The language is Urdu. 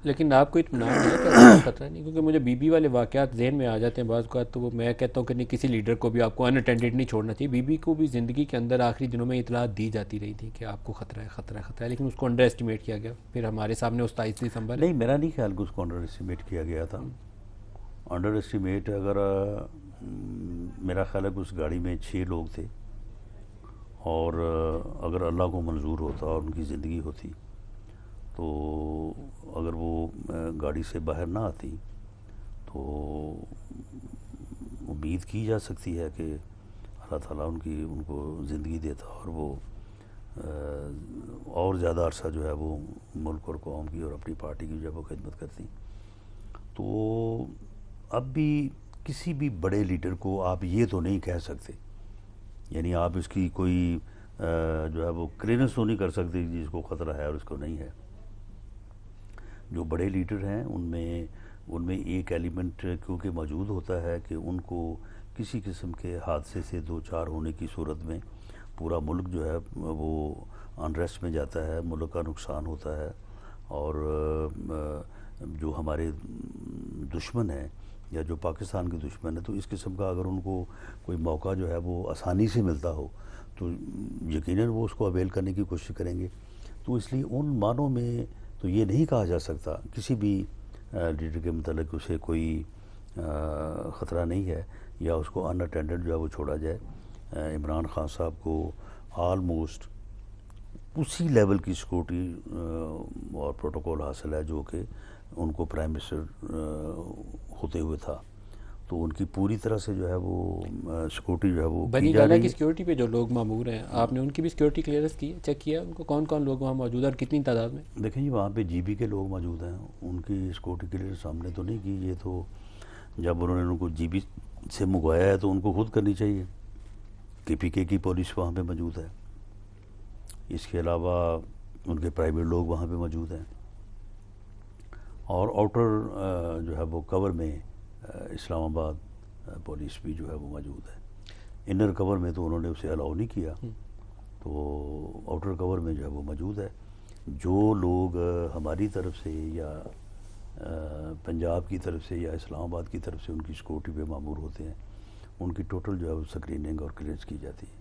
لیکن آپ کو اطمینان ہے کہ آپ کو خطرہ نہیں؟ کیونکہ مجھے بی بی والے واقعات ذہن میں آ جاتے ہیں بعض اوقات، تو وہ میں کہتا ہوں کہ نہیں، کسی لیڈر کو بھی آپ کو ان اٹینڈڈ نہیں چھوڑنا چاہیے۔ بی بی کو بھی زندگی کے اندر آخری دنوں میں اطلاعات دی جاتی رہی تھی کہ آپ کو خطرہ ہے، خطرہ ہے، خطرہ ہے، لیکن اس کو انڈر ایسٹیمیٹ کیا گیا۔ پھر ہمارے سامنے 27 دسمبر ہے۔ نہیں، میرا نہیں خیال کہ اس کو انڈر اسٹیمیٹ کیا گیا تھا۔ انڈر اسٹیمیٹ اگر میرا خیال ہے کہ اس گاڑی میں 6 لوگ تھے، اور اگر اللہ کو منظور ہوتا اور ان کی زندگی ہوتی تو اگر وہ گاڑی سے باہر نہ آتی تو امید کی جا سکتی ہے کہ اللہ تعالیٰ ان کو زندگی دیتا اور وہ اور زیادہ عرصہ جو ہے وہ ملک اور قوم کی اور اپنی پارٹی کی جو ہے وہ خدمت کرتی۔ تو اب بھی کسی بھی بڑے لیڈر کو آپ یہ تو نہیں کہہ سکتے، یعنی آپ اس کی کوئی جو ہے وہ کلیئرنس تو نہیں کر سکتے کہ جس کو خطرہ ہے اور اس کو نہیں ہے۔ جو بڑے لیڈر ہیں ان میں ایک ایلیمنٹ کیونکہ موجود ہوتا ہے کہ ان کو کسی قسم کے حادثے سے دو چار ہونے کی صورت میں پورا ملک جو ہے وہ انریسٹ میں جاتا ہے، ملک کا نقصان ہوتا ہے، اور جو ہمارے دشمن ہیں یا جو پاکستان کے دشمن ہیں، تو اس قسم کا اگر ان کو کوئی موقع جو ہے وہ آسانی سے ملتا ہو تو یقیناً وہ اس کو اویل کرنے کی کوشش کریں گے۔ تو اس لیے ان معنوں میں تو یہ نہیں کہا جا سکتا کسی بھی لیڈر کے متعلق اسے کوئی خطرہ نہیں ہے یا اس کو ان اٹینڈڈ جو ہے وہ چھوڑا جائے۔ عمران خان صاحب کو آلموسٹ اسی لیول کی سیکورٹی اور پروٹوکول حاصل ہے جو کہ ان کو پرائم منسٹر ہوتے ہوئے تھا، تو ان کی پوری طرح سے جو ہے وہ سیکورٹی جو ہے وہ کی بنی جا گالہ رہی کی ہے۔ سیکیورٹی پہ جو لوگ مامور ہیں، آپ نے ان کی بھی سیکیورٹی کلیئرنس کی ہے؟ چیک کیا ان کو کون کون لوگ وہاں موجود ہیں اور کتنی تعداد میں؟ دیکھیں جی، وہاں پہ جی بی کے لوگ موجود ہیں، ان کی سیکورٹی کلیئرنس ہم نے تو نہیں کی، یہ تو جب انہوں نے ان کو جی بی سے منگوایا ہے تو ان کو خود کرنی چاہیے۔ کے پی کے کی پولیس وہاں پہ موجود ہے، اس کے علاوہ ان کے پرائیویٹ لوگ وہاں پہ موجود ہیں، اور آؤٹر جو ہے وہ کور میں اسلام آباد پولیس بھی جو ہے وہ موجود ہے۔ انر کور میں تو انہوں نے اسے الاؤ نہیں کیا، تو آؤٹر کور میں جو ہے وہ موجود ہے۔ جو لوگ ہماری طرف سے یا پنجاب کی طرف سے یا اسلام آباد کی طرف سے ان کی سیکورٹی پہ مامور ہوتے ہیں، ان کی ٹوٹل جو ہے وہ اسکریننگ اور کلیئرنس کی جاتی ہے۔